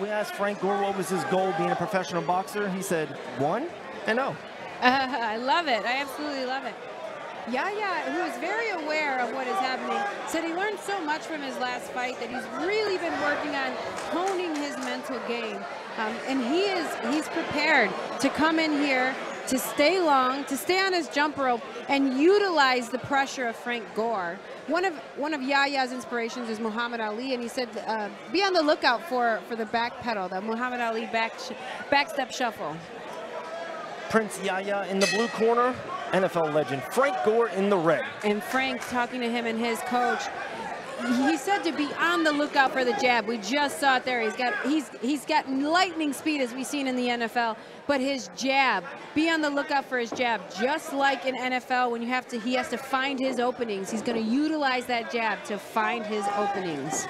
we asked Frank Gore what was his goal being a professional boxer. He said 1 and 0. I love it. I absolutely love it. Yaya, who is very aware of what is happening, said he learned so much from his last fight that he's really been working on honing his mental game. And he's prepared to come in here, to stay long, to stay on his jump rope, and utilize the pressure of Frank Gore. One of Yaya's inspirations is Muhammad Ali, and he said, be on the lookout for the back pedal, the Muhammad Ali backstep shuffle. Prince Yaya in the blue corner, NFL legend Frank Gore in the red. And Frank talking to him and his coach, he said to be on the lookout for the jab. We just saw it there. He's got lightning speed, as we've seen in the NFL, but his jab, be on the lookout for his jab. Just like in NFL, when he has to find his openings. He's going to utilize that jab to find his openings.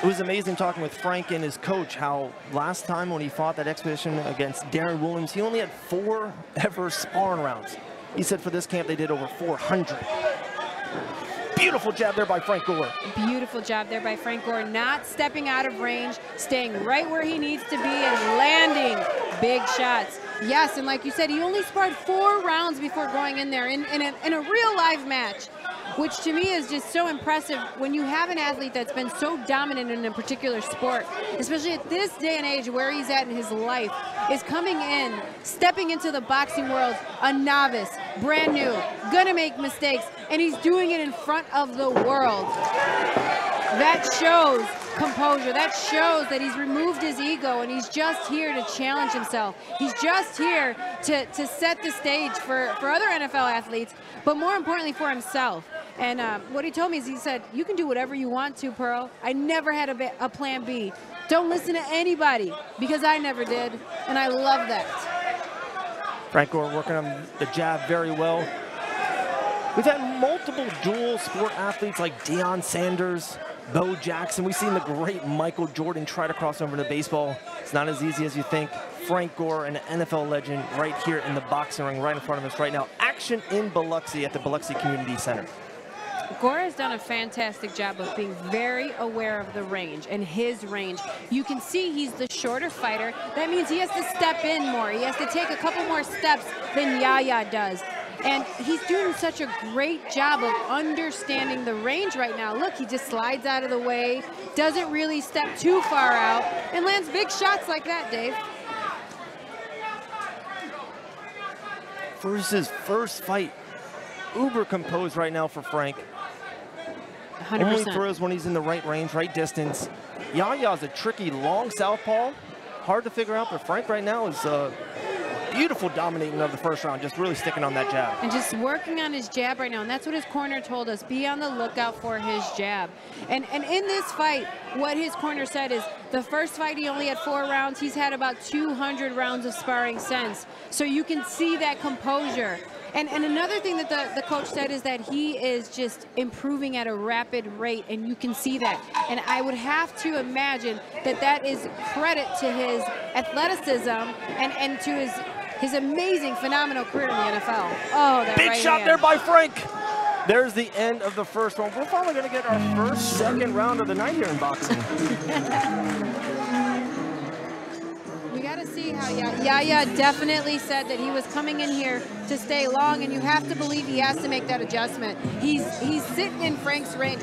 It was amazing talking with Frank and his coach, how last time when he fought that exhibition against Darren Williams, he only had 4 ever sparring rounds. He said for this camp they did over 400. Beautiful jab there by Frank Gore. Beautiful job there by Frank Gore, not stepping out of range, staying right where he needs to be and landing big shots. Yes, and like you said, he only sparred 4 rounds before going in there in a real live match, which to me is just so impressive when you have an athlete that's been so dominant in a particular sport, especially at this day and age where he's at in his life, is coming in, stepping into the boxing world, a novice, brand new, gonna make mistakes, and he's doing it in front of the world. That shows composure. That shows that he's removed his ego and he's just here to challenge himself. He's just here to set the stage for other NFL athletes, but more importantly for himself. And what he told me is, he said, you can do whatever you want to, Pearl. I never had a plan B. Don't listen to anybody, because I never did, and I love that. Frank Gore working on the jab very well. We've had multiple dual sport athletes like Deion Sanders, Bo Jackson. We've seen the great Michael Jordan try to cross over to baseball. It's not as easy as you think. Frank Gore, an NFL legend, right here in the boxing ring, right in front of us right now. Action in Biloxi at the Biloxi Community Center. Gore has done a fantastic job of being very aware of the range and his range. You can see he's the shorter fighter. That means he has to step in more. He has to take a couple more steps than Yaya does. And he's doing such a great job of understanding the range right now. Look, he just slides out of the way, doesn't really step too far out, and lands big shots like that, Dave. For his first fight, uber composed right now for Frank. 100%. Only throws when he's in the right range, right distance. Yaya's a tricky long southpaw. Hard to figure out, but Frank right now is beautiful dominating of the first round, just really sticking on that jab. And just working on his jab right now, and that's what his corner told us, be on the lookout for his jab. And in this fight, what his corner said is, the first fight he only had 4 rounds, he's had about 200 rounds of sparring since. So you can see that composure. And another thing that the coach said is that he is just improving at a rapid rate, and you can see that. And I would have to imagine that that is credit to his athleticism and to his amazing, phenomenal career in the NFL. Oh, that big right shot hand. there by Frank. There's the end of the first round. We're finally going to get our second round of the night here in boxing. We got to see how Yaya definitely said that he was coming in here to stay long, and you have to believe he has to make that adjustment. He's sitting in Frank's range.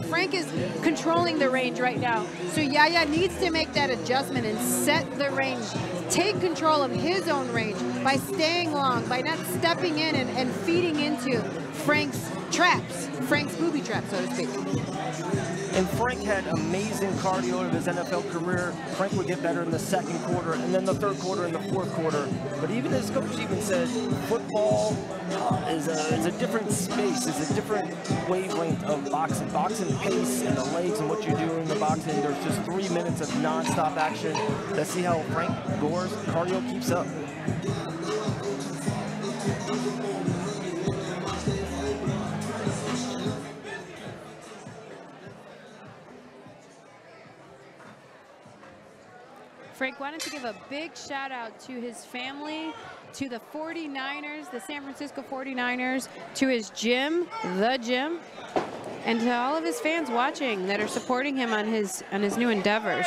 Frank is controlling the range right now, so Yaya needs to make that adjustment and set the range, take control of his own range by staying long, by not stepping in and feeding into Frank's traps, Frank's booby traps, so to speak. And Frank had amazing cardio of his NFL career. Frank would get better in the second quarter, and then the third quarter and the fourth quarter. But even his coach even said football is a different space, is a different wavelength of boxing. Boxing pace and the legs and what you do in the boxing, there's just 3 minutes of non-stop action. Let's see how Frank Gore's cardio keeps up. Frank, why don't you give a big shout out to his family, to the 49ers, the San Francisco 49ers, to his gym, The Gym, and to all of his fans watching that are supporting him on his new endeavors.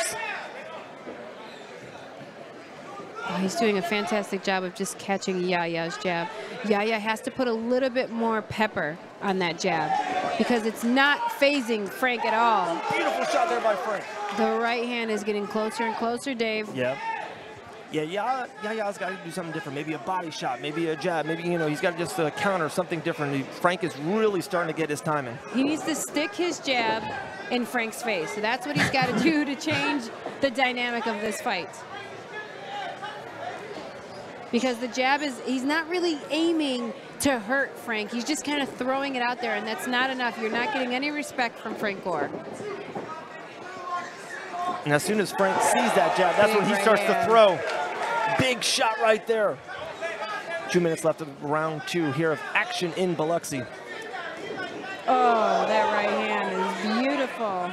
Oh, he's doing a fantastic job of just catching Yaya's jab. Yaya has to put a little bit more pepper on that jab because it's not phasing Frank at all. Beautiful shot there by Frank. The right hand is getting closer and closer, Dave. Yep. Yeah, Yaya's got to do something different. Maybe a body shot, maybe a jab, maybe, you know, he's got to just counter something different. Frank is really starting to get his timing. He needs to stick his jab in Frank's face. So that's what he's got to do to change the dynamic of this fight. Because the jab is, he's not really aiming to hurt Frank. He's just kind of throwing it out there, and that's not enough. You're not getting any respect from Frank Gore. And as soon as Frank sees that jab, that's when he starts to throw. Big shot right there. 2 minutes left of round 2 here of action in Biloxi. Oh, that right hand is beautiful.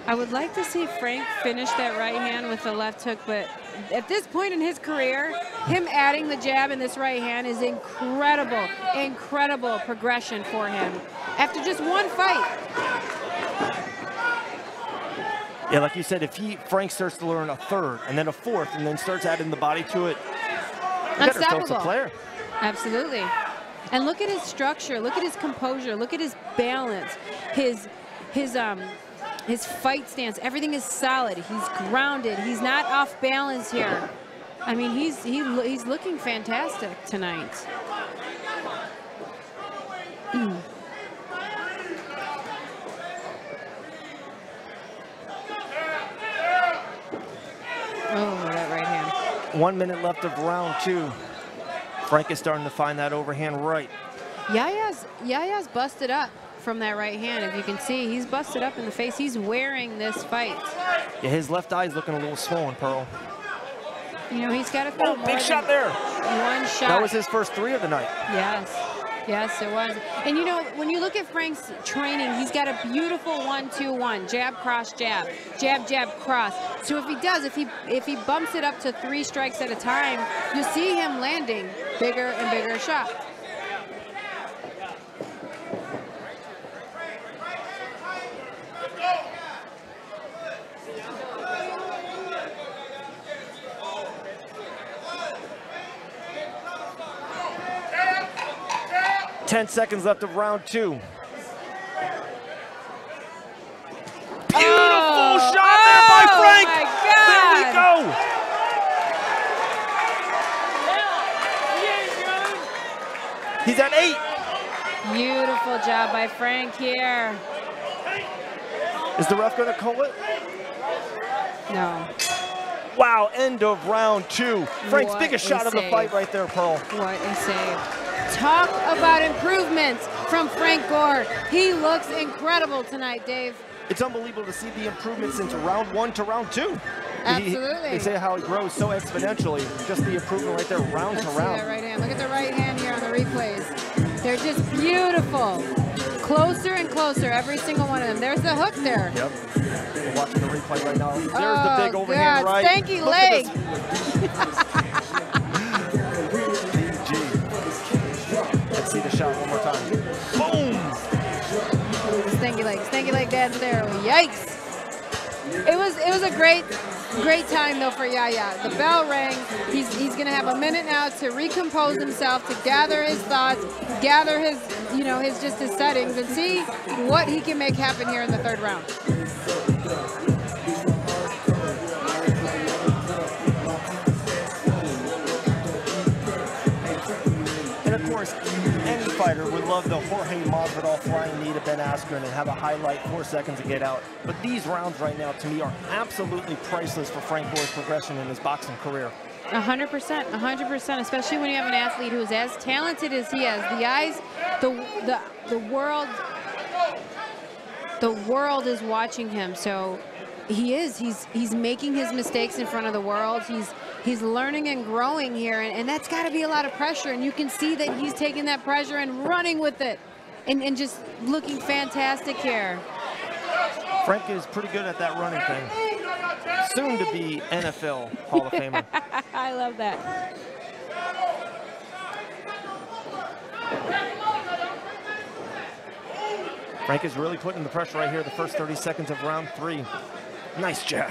I would like to see Frank finish that right hand with the left hook, but at this point in his career, him adding the jab in this right hand is incredible, incredible progression for him after just one fight. Yeah, like you said, if Frank starts to learn a third and then a fourth and then starts adding the body to it, unstoppable. A player. Absolutely. And look at his structure, look at his composure, look at his balance, his fight stance, everything is solid. He's grounded. He's not off balance here. I mean, he's looking fantastic tonight. Oh, that right hand. 1 minute left of round 2. Frank is starting to find that overhand right. Yaya's busted up from that right hand. If you can see, he's busted up in the face. He's wearing this fight. Yeah, his left eye's looking a little swollen, Pearl. You know, he's got to throw more big shot there. One shot. That was his first 3 of the night. Yes. Yes, it was. And you know, when you look at Frank's training, he's got a beautiful 1-2-1, jab, cross, jab, jab, jab, cross. So if he does, if he bumps it up to 3 strikes at a time, you see him landing bigger and bigger shots. Ten seconds left of round 2. Beautiful shot there by Frank. My God. There we go. He's at 8. Beautiful job by Frank here. Is the ref going to call it? No. Wow, end of round 2. Frank's biggest shot of the save. fight right there, Pearl. What a save. Talk about improvements from Frank Gore. He looks incredible tonight, Dave. It's unbelievable to see the improvements into round 1 to round 2. Absolutely. They say how it grows so exponentially. Just the improvement right there, round to round. That right hand. Look at the right hand here on the replays. They're just beautiful. Closer and closer, every single one of them. There's the hook there. Yep. We're watching the replay right now. There's the big overhand right. Stanky leg. Let's see the shot one more time. Boom! Stanky leg dance there. Yikes! It was a great time though for Yaya. The bell rang. He's gonna have a minute now to recompose himself, to gather his thoughts, gather his his settings, and see what he can make happen here in the 3rd round. And of course, any fighter would love the Jorge Masvidal flying knee to Ben Askren and have a highlight 4 seconds to get out. But these rounds right now, to me, are absolutely priceless for Frank Gore's progression in his boxing career. 100%, 100%, especially when you have an athlete who is as talented as he is. The eyes, the world is watching him. So he's making his mistakes in front of the world. He's learning and growing here, and that's got to be a lot of pressure. And you can see that he's taking that pressure and running with it, and just looking fantastic here. Frank is pretty good at that running thing. Soon to be NFL Hall of Famer. I love that. Frank is really putting the pressure right here the first 30 seconds of round 3. Nice jab.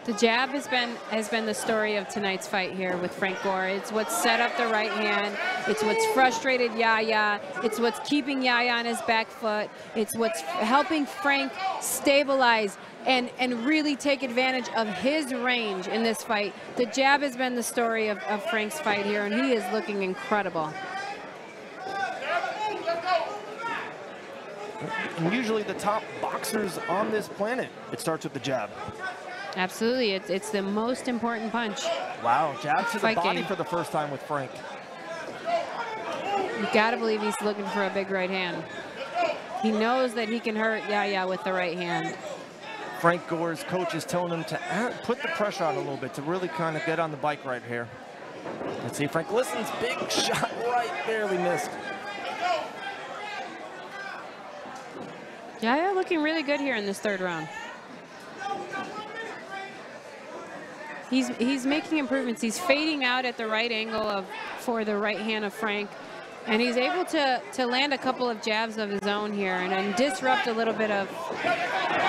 The jab has been the story of tonight's fight here with Frank Gore. It's what's set up the right hand. It's what's frustrated Yahya. It's what's keeping Yahya on his back foot. It's what's helping Frank stabilize and really take advantage of his range in this fight. The jab has been the story of Frank's fight here, and he is looking incredible. And usually the top boxers on this planet, it starts with the jab. Absolutely, it's the most important punch. Wow, jab to the body game. for the first time with Frank. You gotta believe he's looking for a big right hand. He knows that he can hurt Yahya with the right hand. Frank Gore's coach is telling him to put the pressure on a little bit, to really kind of get on the bike right here. Let's see, Frank listens, big shot right, barely missed. Yahya looking really good here in this third round. He's making improvements. He's fading out at the right angle for the right hand of Frank. And he's able to land a couple of jabs of his own here and disrupt a little bit of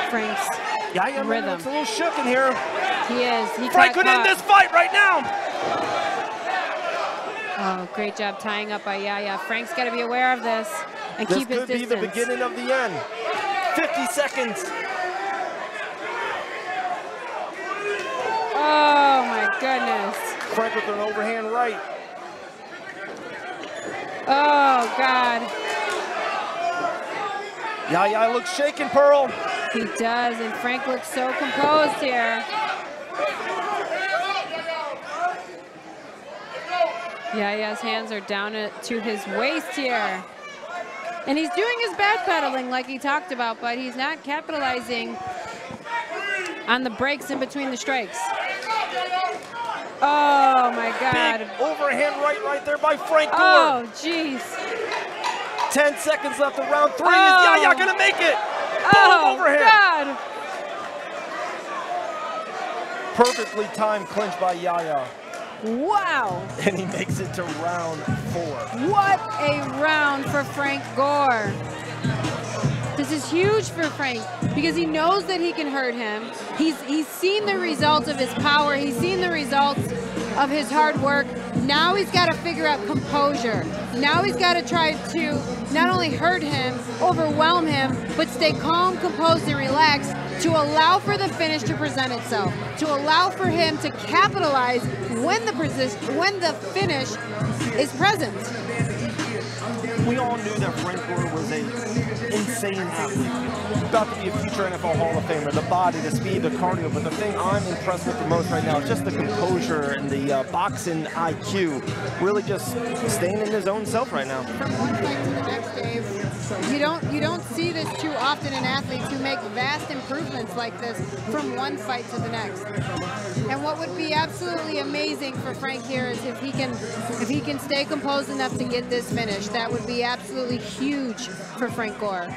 Frank's rhythm. Looks a little shook in here. He is. Frank could end this fight right now. Oh, great job tying up by Yahya. Frank's got to be aware of this and keep his distance. This could be the beginning of the end. 50 seconds. Oh, my goodness. Frank with an overhand right. Oh, God. Yahya looks shaken, Pearl. He does, and Frank looks so composed here. Yahya's hands are down to his waist here. And he's doing his backpedaling like he talked about, but he's not capitalizing on the breaks in between the strikes. Oh, my God. Big overhand right there by Frank Gore. Oh, jeez. 10 seconds left of round 3. Is Yahya going to make it? Oh, overhand. God. Perfectly timed clinch by Yahya. Wow. And he makes it to round 4. What a round for Frank Gore. This is huge for Frank because he knows that he can hurt him. He's seen the results of his power. He's seen the results of his hard work. Now he's got to figure out composure. Now he's got to try to not only hurt him, overwhelm him, but stay calm, composed, and relaxed to allow for the finish to present itself, to allow for him to capitalize when the finish is present. We all knew that Frank Gore was an insane athlete. About to be a future NFL Hall of Famer. The body, the speed, the cardio. But the thing I'm impressed with the most right now is just the composure and the boxing IQ. Really just staying in his own self right now. From one fight to the next, Dave, you don't see this too often in athletes who make vast improvements like this from one fight to the next. And what would be absolutely amazing for Frank here is if he can stay composed enough to get this finish. That would be absolutely huge for Frank Gore.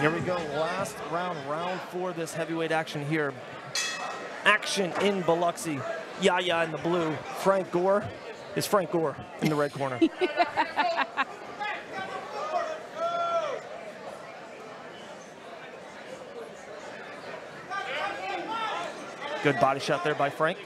Here we go, last round, round 4, this heavyweight action here. Action in Biloxi. Yahya in the blue. Frank Gore is Frank Gore in the red corner. Good body shot there by Frank.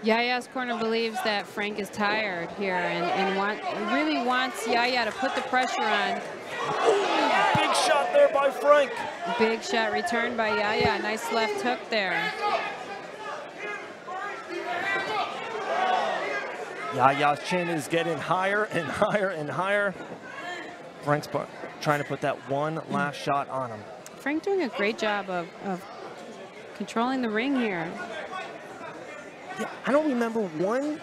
Yahya's corner believes that Frank is tired here and really wants Yahya to put the pressure on. Ooh, big shot there by Frank. Big shot returned by Yahya. Nice left hook there. Yahya's chin is getting higher and higher and higher. Frank's trying to put that one last shot on him. Frank doing a great job of controlling the ring here. Yeah, I don't remember one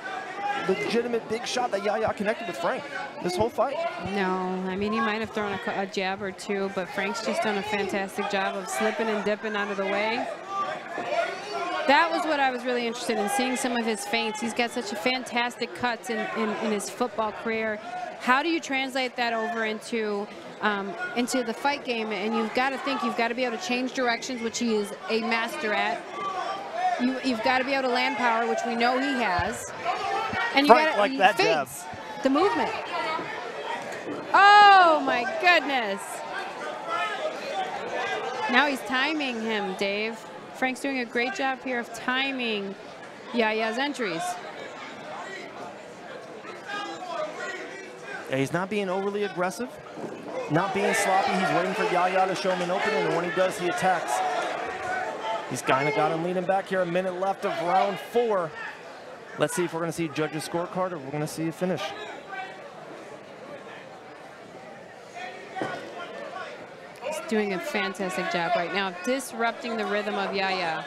legitimate big shot that Yahya connected with Frank this whole fight. No, I mean, he might have thrown a jab or two, but Frank's just done a fantastic job of slipping and dipping out of the way. That was what I was really interested in, seeing some of his feints. He's got such a fantastic cuts in his football career. How do you translate that over into the fight game? And you've got to think, you've got to be able to change directions, which he is a master at. You've got to be able to land power, which we know he has. And you Frank got like that jab. The movement. Oh my goodness. Now he's timing him, Dave. Frank's doing a great job here of timing Yaya's entries. Yeah, he's not being overly aggressive, not being sloppy. He's waiting for Yaya to show him an opening, and when he does, he attacks. He's kind of got him leaning back here. A minute left of round 4. Let's see if we're going to see judges' scorecard or we're going to see a finish. He's doing a fantastic job right now, disrupting the rhythm of Yaya.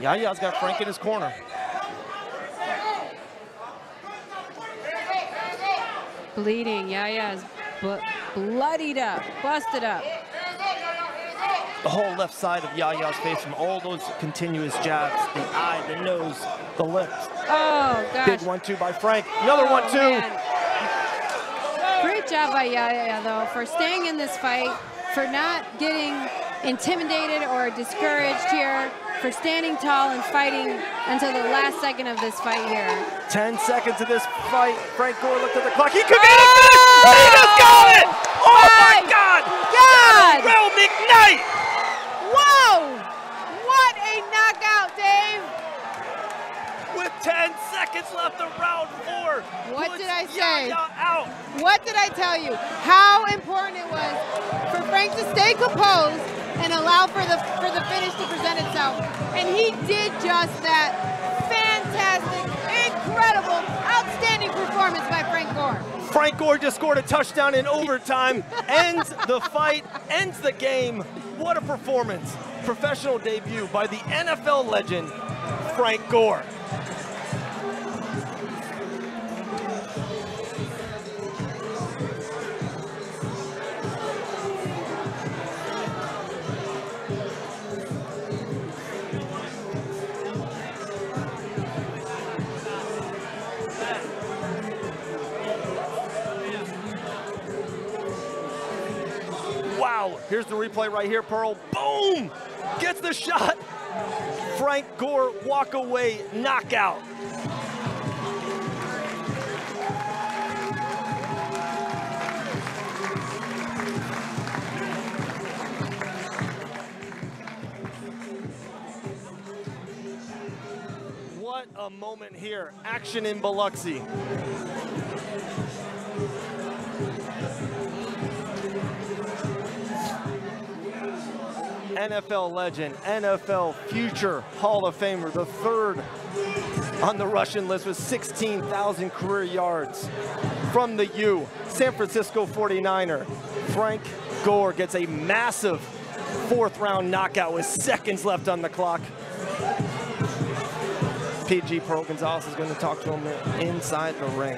Yaya's got Frank in his corner. Bleeding. Yaya's bloodied up, busted up. The whole left side of Yaya's face from all those continuous jabs, the eye, the nose, the lips. Oh, gosh. Big 1-2 by Frank. Another 1-2. Man. Great job by Yaya, though, for staying in this fight, for not getting intimidated or discouraged here, for standing tall and fighting until the last second of this fight here. 10 seconds of this fight. Frank Gore looked at the clock. He could get a finish. He just got it. Oh my God. Realm Ignite. Whoa. What a knockout, Dave. With 10 seconds left of round 4. What did I say? Yaya out. What did I tell you? How important it was for Frank to stay composed and allow for the finish to present itself. And he did just that. Fantastic, incredible, outstanding performance by Frank Gore. Frank Gore just scored a touchdown in overtime, ends the fight, ends the game. What a performance. Professional debut by the NFL legend, Frank Gore. Wow, here's the replay right here, Pearl. Boom! Gets the shot. Frank Gore walk away knockout. What a moment here. Action in Biloxi. NFL legend, NFL future Hall of Famer, the 3rd on the Russian list with 16,000 career yards. From the U, San Francisco 49er, Frank Gore gets a massive 4th round knockout with seconds left on the clock. PG Pearl Gonzalez is going to talk to him inside the ring.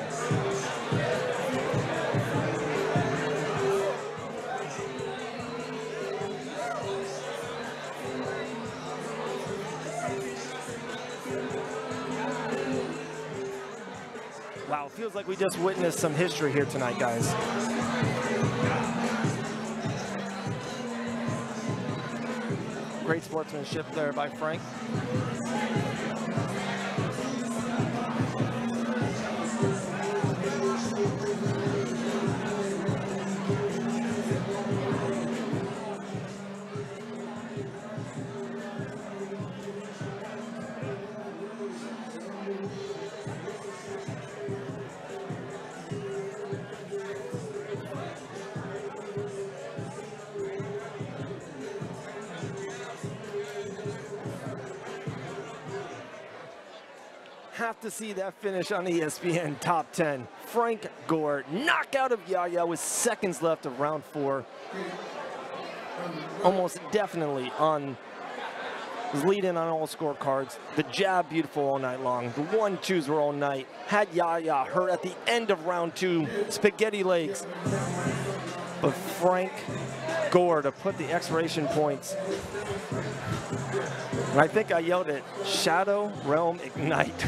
Wow, feels like we just witnessed some history here tonight, guys. Great sportsmanship there by Frank. Have to see that finish on ESPN Top 10. Frank Gore, knockout of Yaya with seconds left of round 4. Almost definitely was leading on all scorecards. The jab beautiful all night long. The 1-2s were all night. Had Yaya hurt at the end of round 2, spaghetti legs. But Frank Gore to put the expiration points. And I think I yelled it, Shadow Realm Ignite.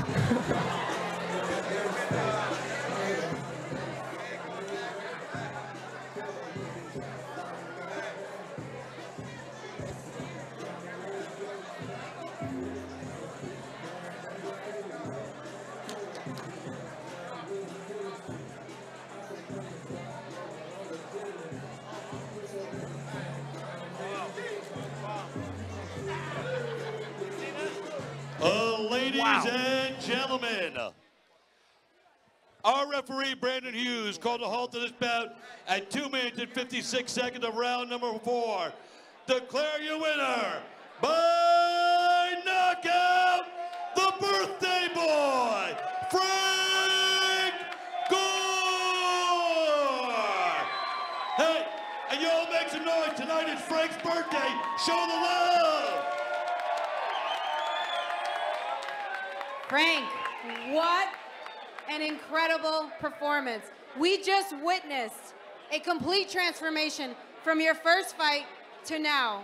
Ladies and gentlemen, our referee, Brandon Hughes, called a halt to this bout at 2 minutes and 56 seconds of round number 4. Declare your winner by knockout, the birthday boy, Frank Gore! Hey, and you all make some noise. Tonight is Frank's birthday. Show the love! Frank, what an incredible performance. We just witnessed a complete transformation from your first fight to now.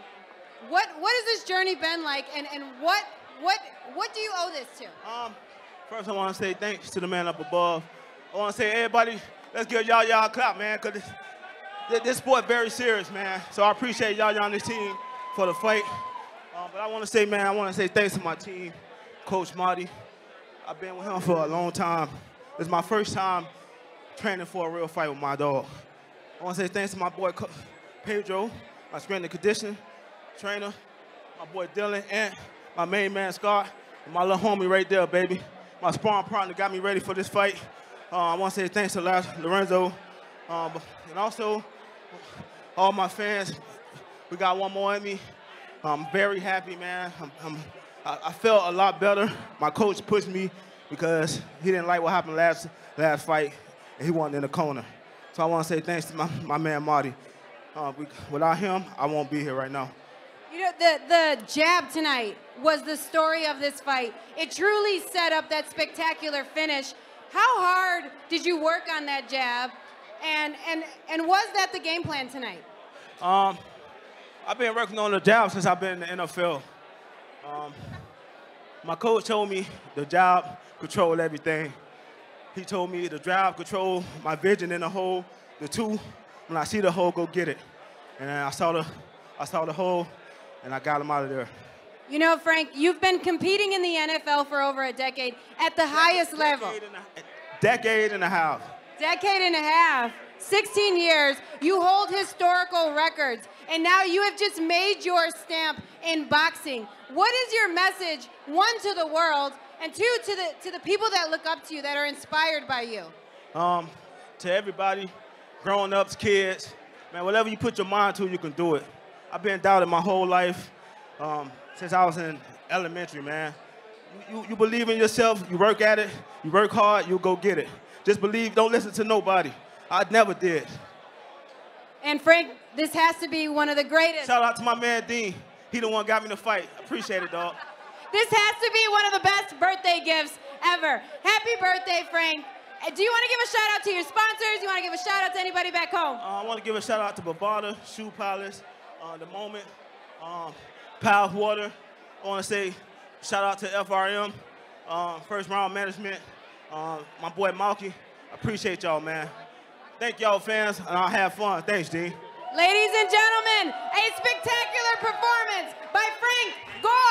What has this journey been like, and what do you owe this to? First I want to say thanks to the man up above. I want to say, everybody, let's give y'all a clap, man, because this sport very serious, man. So I appreciate y'all on this team for the fight. But I want to say, man, I want to say thanks to my team, Coach Marty. I've been with him for a long time. This is my first time training for a real fight with my dog. I want to say thanks to my boy Pedro, my strength and conditioning trainer, my boy Dylan, and my main man Scott, and my little homie right there, baby. My sparring partner got me ready for this fight. I want to say thanks to Lorenzo, and also all my fans. We got one more in me. I'm very happy, man. I felt a lot better. My coach pushed me because he didn't like what happened last fight, and he wasn't in the corner. So I want to say thanks to my man Marty. Without him, I won't be here right now. You know, the jab tonight was the story of this fight. It truly set up that spectacular finish. How hard did you work on that jab, and was that the game plan tonight? I've been working on the jab since I've been in the NFL. My coach told me the jab control everything. He told me the jab control my vision in the hole. The two, when I see the hole, go get it. And I saw the hole, and I got him out of there. You know, Frank, you've been competing in the NFL for over a decade at the highest level. Decade and a half. Decade and a half. 16 years. You hold historical records, and now you have just made your stamp in boxing. What is your message, one, to the world, and two, to the people that look up to you, that are inspired by you? To everybody, grown-ups, kids, man, whatever you put your mind to, you can do it. I've been doubted my whole life since I was in elementary, man. You believe in yourself, you work at it, you work hard, you'll go get it. Just believe, don't listen to nobody. I never did. And Frank, this has to be one of the greatest. Shout out to my man Dean. He the one got me to fight. Appreciate it, dog. This has to be one of the best birthday gifts ever. Happy birthday, Frank. Do you want to give a shout out to your sponsors? Do you want to give a shout out to anybody back home? I want to give a shout out to Bovada, Shoe Palace, The Moment, Power Water. I want to say shout out to FRM, First Round Management, my boy Malky. I appreciate y'all, man. Thank y'all, fans, and I'll have fun. Thanks, Dean. Ladies and gentlemen, a spectacular performance by Frank Gore.